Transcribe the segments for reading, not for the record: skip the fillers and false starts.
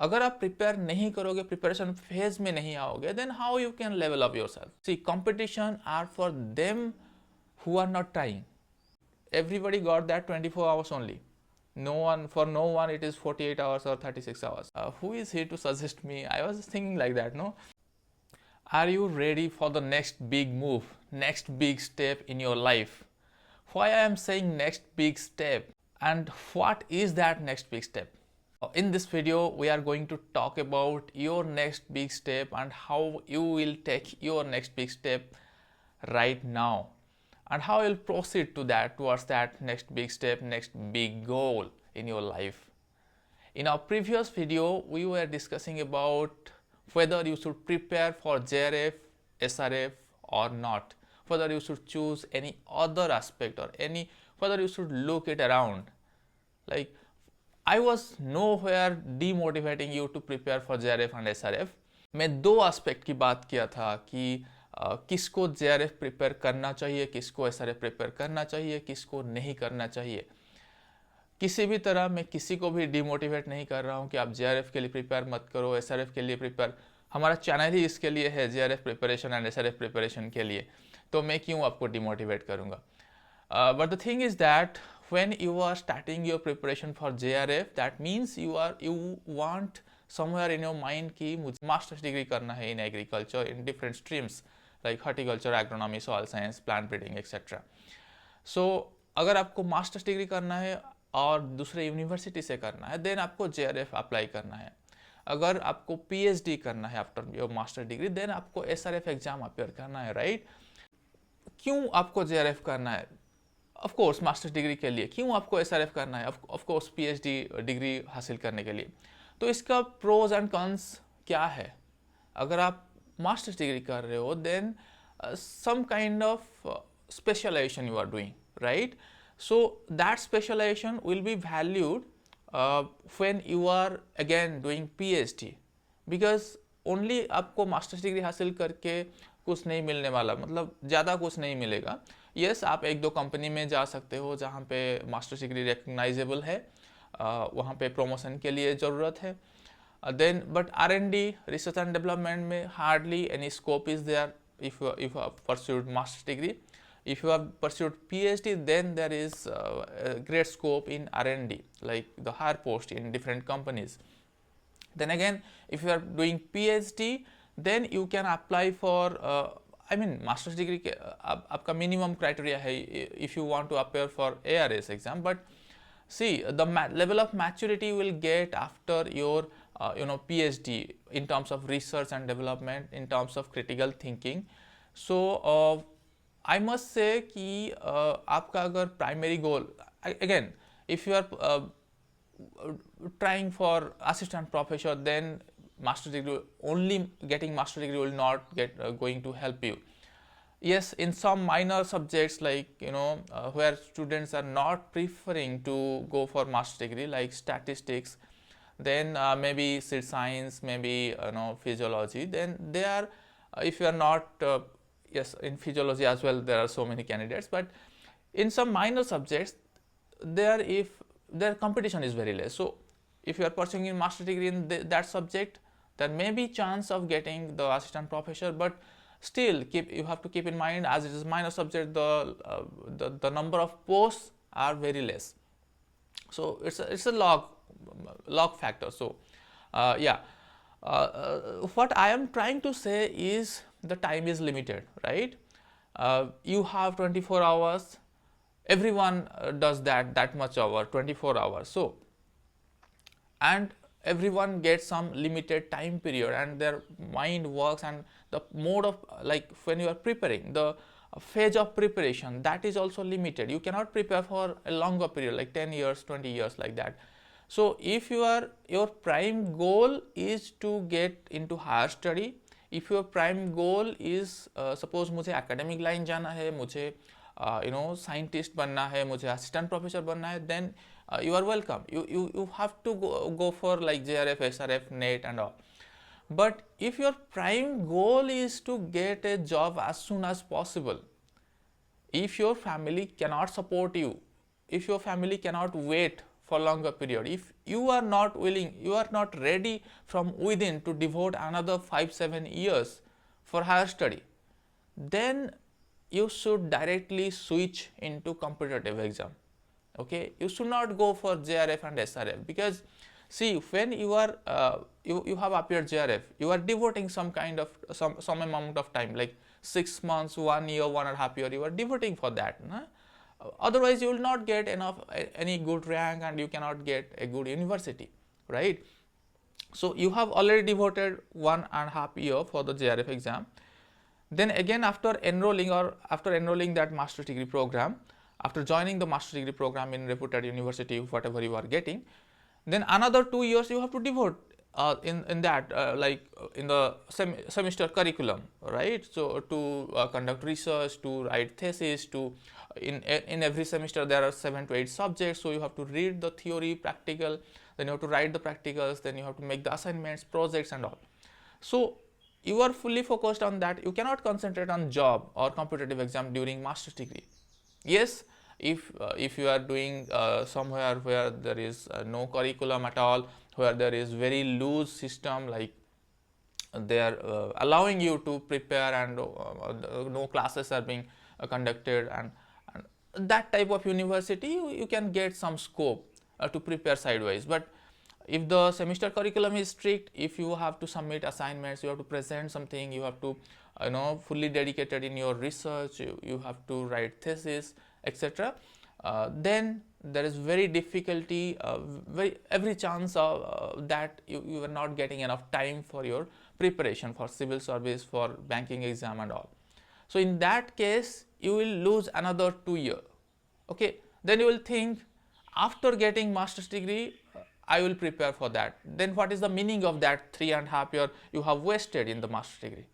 अगर आप प्रिपेयर नहीं करोगे, प्रिपरेशन फेज में नहीं आओगे, then how you can level up yourself? See, competition are for them who are not trying. Everybody got that 24 hours only. No one, for no one it is 48 hours or 36 hours. Who is here to suggest me? I was thinking like that, no? Are you ready for the next big move, next big step in your life? Why I am saying next big step, and what is that next big step? In this video we are going to talk about your next big step and how you will take your next big step right now, and how you'll proceed to that, towards that next big step, next big goal in your life. In our previous video we were discussing about whether you should prepare for JRF, SRF or not, whether you should choose any other aspect or any, whether you should look it around. Like, I was nowhere demotivating you to prepare for JRF and SRF. मैं दो aspect की बात किया था कि किसको JRF prepare करना चाहिए, किसको SRF प्रिपेयर करना चाहिए, किसको नहीं करना चाहिए. किसी भी तरह मैं किसी को भी डिमोटिवेट नहीं कर रहा हूँ कि आप JRF के लिए प्रिपेयर मत करो, SRF के लिए प्रिपेयर. हमारा चैनल ही इसके लिए है, JRF preparation and SRF preparation के लिए. तो मैं क्यों आपको डिमोटिवेट करूँगा? But the thing is that when you are starting your preparation for JRF, that means you want somewhere in your mind कि मुझे मास्टर्स डिग्री करना है in agriculture in different streams like horticulture, agronomy, soil science, plant breeding, etc. So अगर आपको masters degree करना है और दूसरे यूनिवर्सिटी से करना है, देन आपको JRF अप्लाई करना है. अगर आपको PhD करना है after your master degree, then आपको SRF एग्जाम अपेयर करना है, राइट? क्यों आपको JRF करना है? ऑफ कोर्स मास्टर्स डिग्री के लिए. क्यों आपको SRF करना है? ऑफ कोर्स PhD डिग्री हासिल करने के लिए. तो इसका प्रोज एंड कॉन्स क्या है? अगर आप मास्टर्स डिग्री कर रहे हो, then some kind of specialisation you are doing, right? So that specialisation will be valued when you are again doing PhD, because only आपको मास्टर्स डिग्री हासिल करके कुछ नहीं मिलने वाला, मतलब ज़्यादा कुछ नहीं मिलेगा. यस, आप एक दो कंपनी में जा सकते हो जहाँ पे मास्टर्स डिग्री रिकग्नाइजेबल है, वहाँ पे प्रमोशन के लिए ज़रूरत है. Then but R&D, research and development में hardly any scope is there if you have pursued master's degree. If you have pursued PhD, then there is a great scope in R&D, like the higher post in different companies. Then again, if you are doing PhD, then you can apply for I mean master's degree के आपका minimum criteria है if you want to appear for ARS exam. But see, the level of maturity you will get after your PhD in terms of research and development, in terms of critical thinking. So I must say कि आपका अगर primary goal, again if you are trying for assistant professor, then master degree, only getting master degree will not get going to help you. Yes, in some minor subjects like where students are not preferring to go for master degree, like statistics, then maybe science, maybe physiology, then they are if you are not yes, in physiology as well there are so many candidates, but in some minor subjects there, if their competition is very less. So if you are pursuing a master degree in that subject, there may be chance of getting the assistant professor, but still you have to keep in mind, as it is minor subject, the number of posts are very less. So it's a log factor. So yeah, what I am trying to say is the time is limited, right? You have 24 hours. Everyone does that much hour, 24 hours. So and everyone gets some limited time period, and their mind works, and the mode of, like when you are preparing, the phase of preparation, that is also limited. You cannot prepare for a longer period like 10 years, 20 years, like that. So if your prime goal is to get into higher study, if your prime goal is suppose मुझे academic line जाना है, मुझे scientist बनना है, मुझे assistant professor बनना है, then you are welcome. You have to go for like JRF, SRF, NET and all. But if your prime goal is to get a job as soon as possible, if your family cannot support you, if your family cannot wait for longer period, if you are not willing, you are not ready from within to devote another 5-7 years for higher study, then you should directly switch into competitive exam. Okay, you should not go for JRF and SRF, because see, when you are you have appeared JRF, you are devoting some kind of some amount of time, like 6 months, 1 year, 1.5 year, you are devoting for that. Otherwise you will not get enough any good rank, and you cannot get a good university, right? So you have already devoted 1.5 year for the JRF exam. Then again, after enrolling that master's degree program, after joining the master's degree program in reputed university, whatever you are getting, then another 2 years you have to devote in that in the semester curriculum, right? So to conduct research, to write thesis, to in every semester there are 7 to 8 subjects, so you have to read the theory, practical, then you have to write the practicals, then you have to make the assignments, projects and all. So you are fully focused on that. You cannot concentrate on job or competitive exam during master's degree. Yes, if you are doing somewhere where there is no curriculum at all, where there is very loose system, like they are allowing you to prepare, and no classes are being conducted, and that type of university, you can get some scope to prepare sidewise. But if the semester curriculum is strict, if you have to submit assignments, you have to present something, you have to fully dedicated in your research, you have to write thesis, etc., then there is very difficulty, every chance of that you are not getting enough time for your preparation for civil service, for banking exam and all. So in that case you will lose another 2 years. Okay, then you will think, after getting master's degree I will prepare for that. Then what is the meaning of that 3.5 years you have wasted in the master's degree?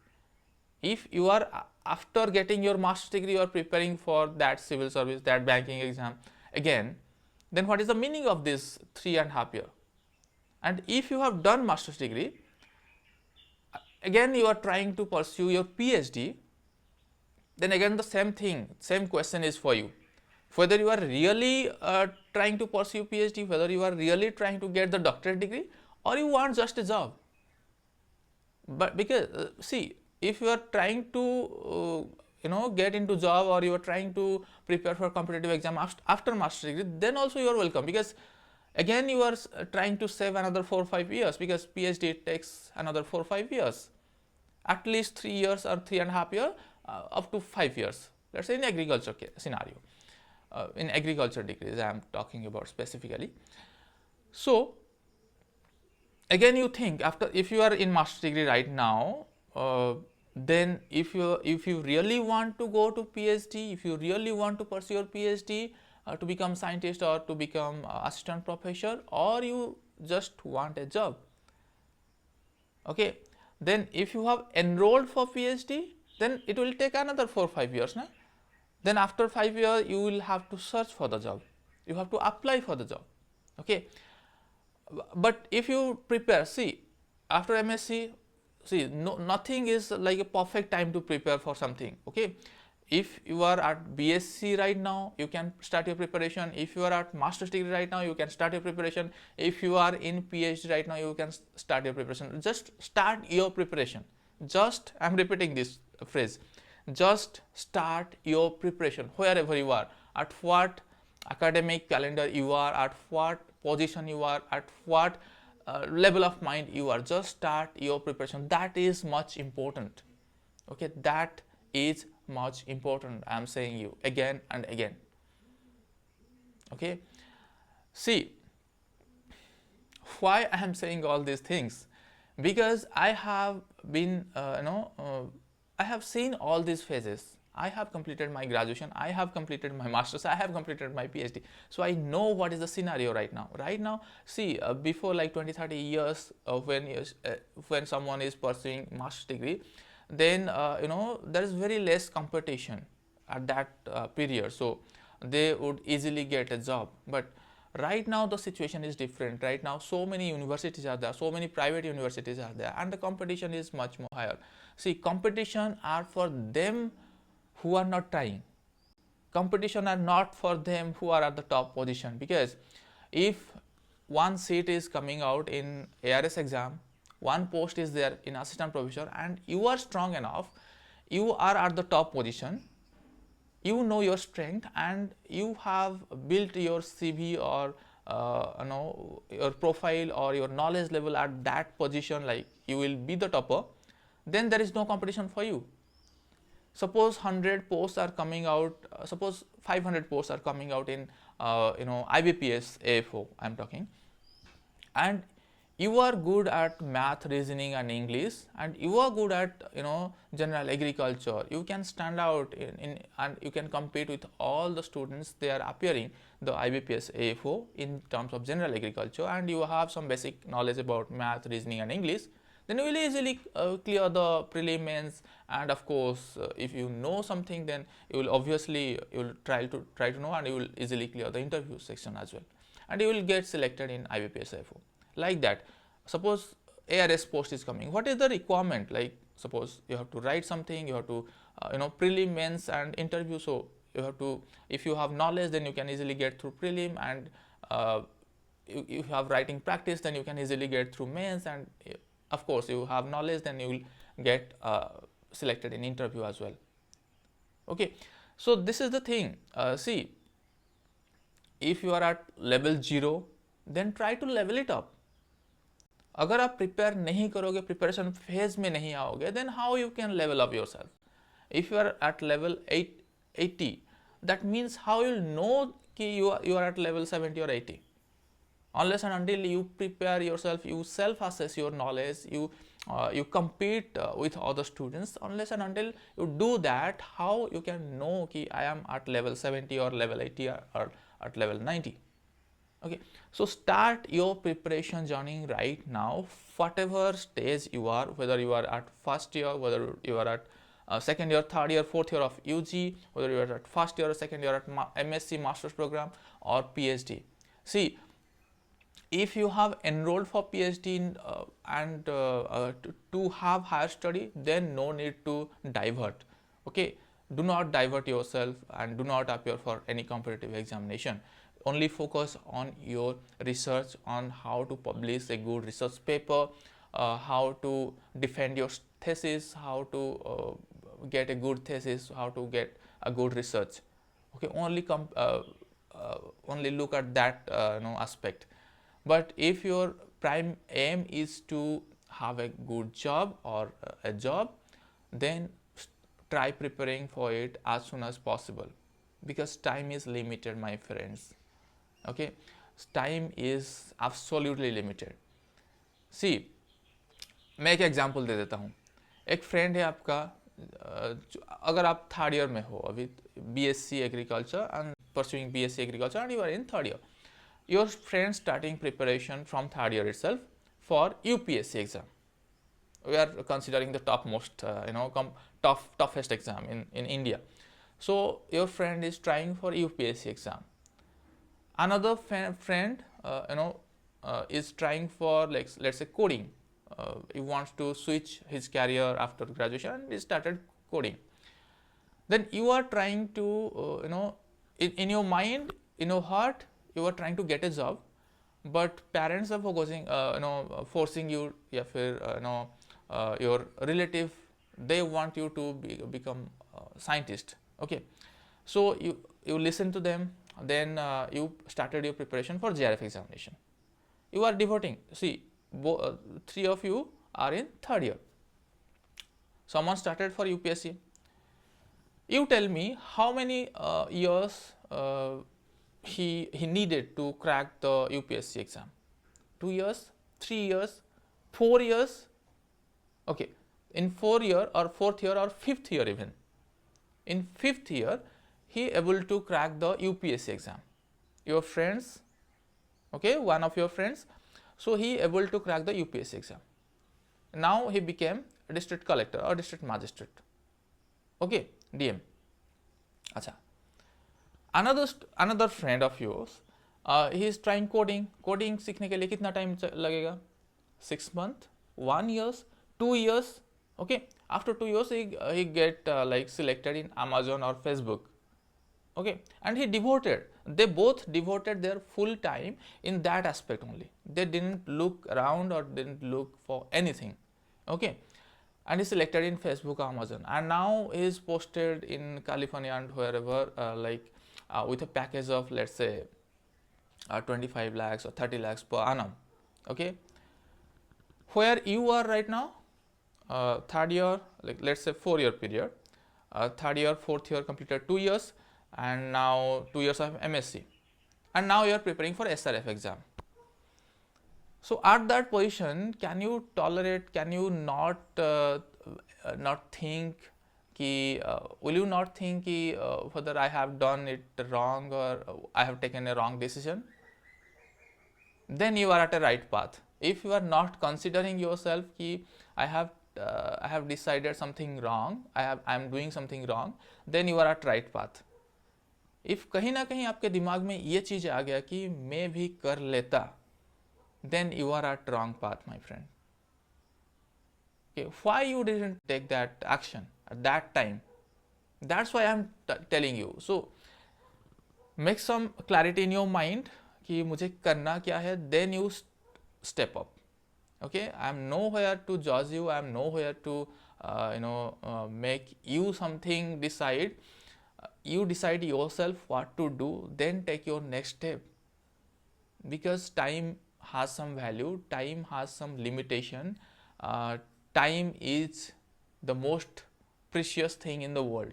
If you are after getting your master's degree, you are preparing for that civil service, that banking exam again, then what is the meaning of this 3.5 years? And if you have done master's degree, again you are trying to pursue your PhD, then again the same thing, same question is for you. Whether you are really trying to pursue PhD, whether you are really trying to get the doctorate degree, or you want just a job. But because see, if you are trying to get into job, or you are trying to prepare for competitive exam after master's degree, then also you are welcome, because again you are trying to save another 4 or 5 years, because PhD takes another 4 or 5 years, at least 3 years or 3.5 years, up to 5 years, let's say in agriculture scenario. In agriculture degrees I am talking about specifically. So again you think, after, if you are in master's degree right now, then if you really want to go to PhD, if you really want to pursue your PhD to become scientist or to become assistant professor, or you just want a job, okay, then if you have enrolled for PhD, then it will take another 4 or 5 years, na? Then after 5 years you will have to search for the job, you have to apply for the job, okay. But if you prepare, see, after MSc, see, nothing is like a perfect time to prepare for something, okay. If you are at BSc right now, you can start your preparation. If you are at master's degree right now, you can start your preparation. If you are in PhD right now, you can start your preparation. Just start your preparation. Just, I am repeating this phrase, just start your preparation wherever you are, at what academic calendar you are, at what position you are, at what level of mind you are, just start your preparation. That is much important, okay, that is much important, I am saying you again and again, okay. See, why I am saying all these things, because I have been I have seen all these phases. I have completed my graduation, I have completed my master's, I have completed my PhD. So I know what is the scenario right now. Right now, see, before like 20-30 years, when someone is pursuing master's degree, then there is very less competition at that period, so they would easily get a job. But right now the situation is different. Right now so many universities are there, so many private universities are there, and the competition is much more higher. See, competition are for them who are not trying. Competition are not for them who are at the top position, because if one seat is coming out in ARS exam, one post is there in assistant professor, and you are strong enough, you are at the top position, you know your strength, and you have built your CV or your profile or your knowledge level at that position, like you will be the topper, then there is no competition for you. Suppose 100 posts are coming out, suppose 500 posts are coming out in IBPS AFO I'm talking, and you are good at math, reasoning and English, and you are good at general agriculture, you can stand out in and you can compete with all the students they are appearing the IBPS AFO in terms of general agriculture, and you have some basic knowledge about math, reasoning and English, then you will easily clear the prelims. And of course if you know something, then you will obviously try to know, and you will easily clear the interview section as well, and you will get selected in IBPS AFO. Like that, suppose ARS post is coming, what is the requirement? Like suppose you have to write something, you have to prelim, mains and interview. So you have to, if you have knowledge, then you can easily get through prelim, and if you have writing practice, then you can easily get through mains, and of course you have knowledge, then you will get selected in interview as well. Okay, so this is the thing. See, if you are at level 0, then try to level it up. अगर आप prepare नहीं करोगे, preparation phase में नहीं आओगे, then how you can level up yourself? If you are at level 80, that means how you'll know कि you are at level 70 or 80? Unless and until you prepare yourself, you self-assess your knowledge, you compete with other students. Unless and until you do that, how you can know कि I am at level 70 or level 80 or at level 90? Okay, so start your preparation journey right now, whatever stage you are, whether you are at first year, whether you are at second year, third year, fourth year of UG, whether you are at first year or second year at MSc master's program or PhD. See, if you have enrolled for PhD and to have higher study, then no need to divert. Okay, do not divert yourself and do not appear for any competitive examination. Only focus on your research, on how to publish a good research paper, how to defend your thesis, how to get a good thesis, how to get a good research. Okay, only look at that aspect. But if your prime aim is to have a good job or a job, then try preparing for it as soon as possible, because time is limited, my friends. Okay, time is absolutely limited. See, मैं एक example दे देता हूँ. एक friend है आपका, अगर आप third year में हो अभी, BSc agriculture and pursuing BSc agriculture and you are in third year, your friend starting preparation from third year itself for UPSC exam. We are considering the topmost toughest exam in India. So your friend is trying for UPSC exam. Another friend is trying for, like, let's say coding. He wants to switch his career after graduation and he started coding. Then you are trying to in your mind, in your heart, you are trying to get a job, but parents are focusing forcing you, या फिर your relative, they want you to become scientist. Okay, so you listen to them, then you started your preparation for JRF examination. You are devoting. See, three of you are in third year. Someone started for UPSC. You tell me how many years he needed to crack the UPSC exam. 2 years, 3 years, 4 years. Okay, in 4 year or 4th year or 5th year even. In 5th year, he able to crack the UPSC exam. Your friends, okay, one of your friends, so he able to crack the UPSC exam. Now he became a district collector or district magistrate. Okay, DM. Acha. Another friend of yours, he is trying coding. Coding सीखने के लिए कितना time लगेगा? 6 months, 1 year, 2 years. Okay, after 2 years he get like selected in Amazon or Facebook. Okay, and he devoted they both devoted their full time in that aspect only. They didn't look around or didn't look for anything. Okay, and he selected in Facebook, Amazon, and now is posted in California and wherever, with a package of, let's say, 25 lakhs or 30 lakhs per annum. Okay, where you are right now, third year, like let's say 4-year period, third year, fourth year completed 2 years, and now 2 years of MSc, and now you are preparing for SRF exam. So at that position, can you tolerate, can you not think ki, will you not think ki, whether I have done it wrong or I have taken a wrong decision? Then you are at a right path. If you are not considering yourself ki I have decided something wrong, I am doing something wrong, then you are at right path. If कहीं ना कहीं आपके दिमाग में ये चीज आ गया कि मैं भी कर लेता, then you are at wrong path, my friend. Okay, why you didn't take that action at that time? That's why I'm telling you. So make some clarity in your mind कि मुझे करना क्या है, then you step up. Okay, I am nowhere to judge you, I am nowhere to make you something decide. You decide yourself what to do, then take your next step, because time has some value, time has some limitation. Time is the most precious thing in the world.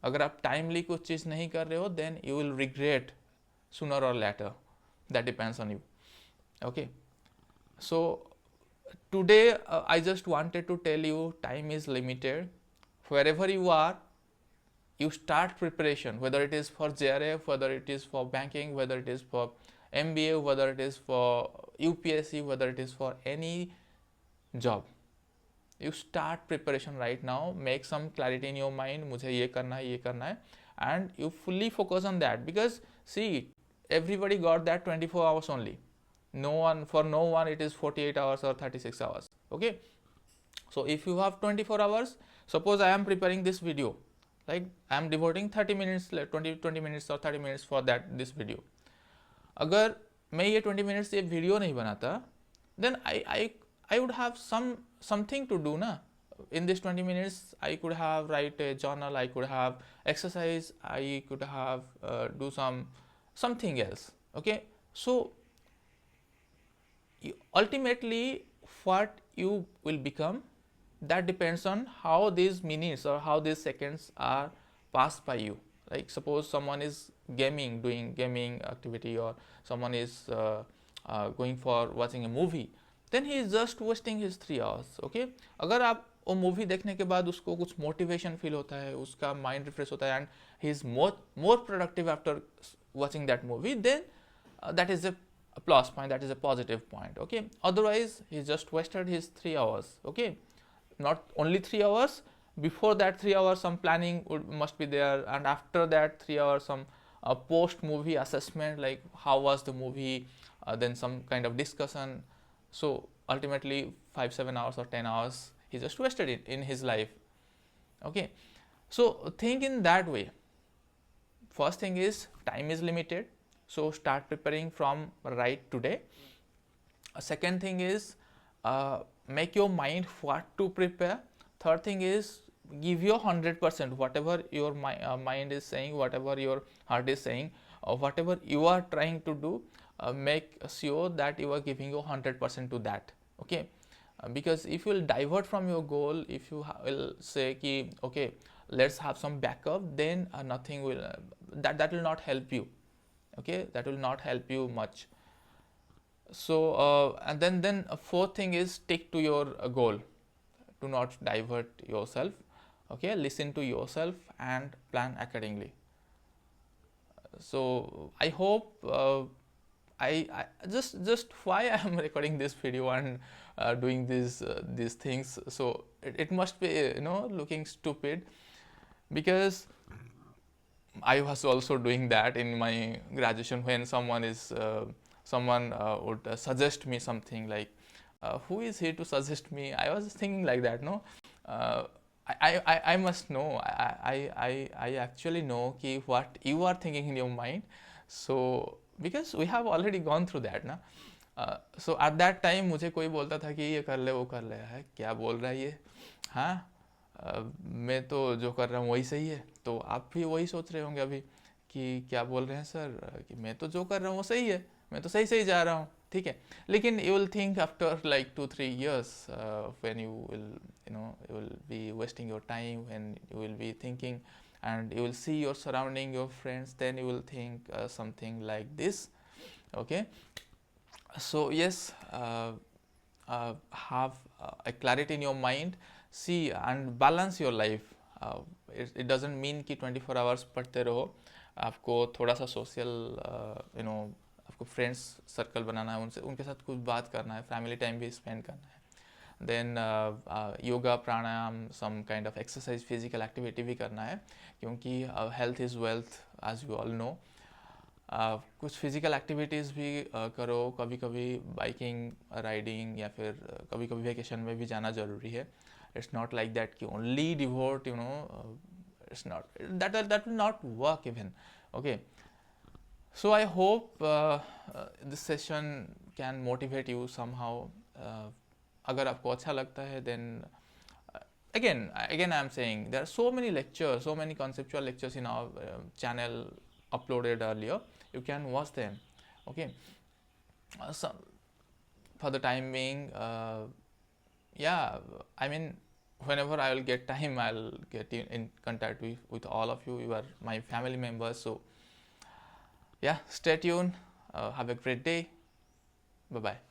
अगर आप timely कुछ चीज़ नहीं कर रहे हो, then you will regret sooner or later. That depends on you. Okay, so today I just wanted to tell you time is limited. Wherever you are, you start preparation, whether it is for JRF, whether it is for banking, whether it is for MBA, whether it is for UPSC, whether it is for any job. You start preparation right now, make some clarity in your mind, मुझे ये करना है, and you fully focus on that, because see, everybody got that 24 hours only. No one it is 48 hours or 36 hours. Okay, so if you have 24 hours, suppose I am preparing this video, like I am devoting 30 minutes, 20 minutes or 30 minutes for this video. अगर मैं ये 20 minutes ये video नहीं बनाता, then I would have something to do na. In this 20 minutes, I could have write a journal, I could have exercise, I could have do something else. Okay, so ultimately what you will become, that depends on how these minutes or how these seconds are passed by you. Like suppose someone is doing gaming activity, or someone is going for watching a movie, then he is just wasting his 3 hours. Okay, अगर आप वो movie देखने के बाद उसको कुछ motivation feel होता है, उसका माइंड रिफ्रेश होता है, and he is more productive after watching that movie, then that is a plus point, that is a positive point. Okay, otherwise he just wasted his 3 hours. Okay, not only 3 hours, before that 3 hours some planning must be there, and after that 3 hours some post movie assessment, like how was the movie, then some kind of discussion. So ultimately 5-7 hours or 10 hours he just wasted it in his life. Okay, so think in that way. First thing is time is limited, so start preparing from right today. Second thing is make your mind what to prepare. Third thing is give your 100%, whatever your mind is saying, whatever your heart is saying, whatever you are trying to do, make sure that you are giving your 100% to that. Okay, because if you will divert from your goal, if you will say ki okay, let's have some backup, then nothing will that will not help you. Okay, that will not help you much. So and then fourth thing is stick to your goal. Do not divert yourself. Okay, listen to yourself and plan accordingly. So I hope I just why I am recording this video and doing these things. So it must be looking stupid, because I was also doing that in my graduation. When someone would suggest me something, like who is he to suggest me? I was thinking like that. No, I must know. I actually know what you are thinking in your mind. So because we have already gone through that ना. So at that time मुझे कोई बोलता था कि ये कर ले वो कर ले, है क्या बोल रहा है ये, हाँ मैं तो जो कर रहा हूँ वही सही है. तो आप भी वही सोच रहे होंगे अभी कि क्या बोल रहे हैं सर, कि मैं तो जो कर रहा हूँ वो सही है, मैं तो सही सही जा रहा हूँ, ठीक है. लेकिन you will think after like 2-3 years when you will, you will be wasting your time, when you will be thinking and you will see your surrounding, your friends, then you will think something like this. Okay, so yes, have a clarity in your mind, see and balance your life. It doesn't mean कि 24 hours पढ़ते रहो. आपको थोड़ा सा social आपको friends circle बनाना है, उनसे उनके साथ कुछ बात करना है, फैमिली टाइम भी स्पेंड करना है. Then yoga pranayama, some kind of exercise, physical activity भी करना है, क्योंकि health is wealth as you all know. कुछ फिजिकल एक्टिविटीज़ भी करो, कभी कभी बाइकिंग राइडिंग या फिर कभी कभी वेकेशन में भी जाना ज़रूरी है. इट्स नॉट लाइक दैट कि only devote, it's not that will not work even. Okay, so I hope this session can motivate you somehow. अगर आपको अच्छा लगता है then again I am saying there are so many lectures, so many conceptual lectures in our channel uploaded earlier. You can watch them. Okay, so for the time being, yeah, I mean, whenever I will get time, I'll get in contact with all of you. You are my family members. So yeah, stay tuned. Have a great day. Bye bye.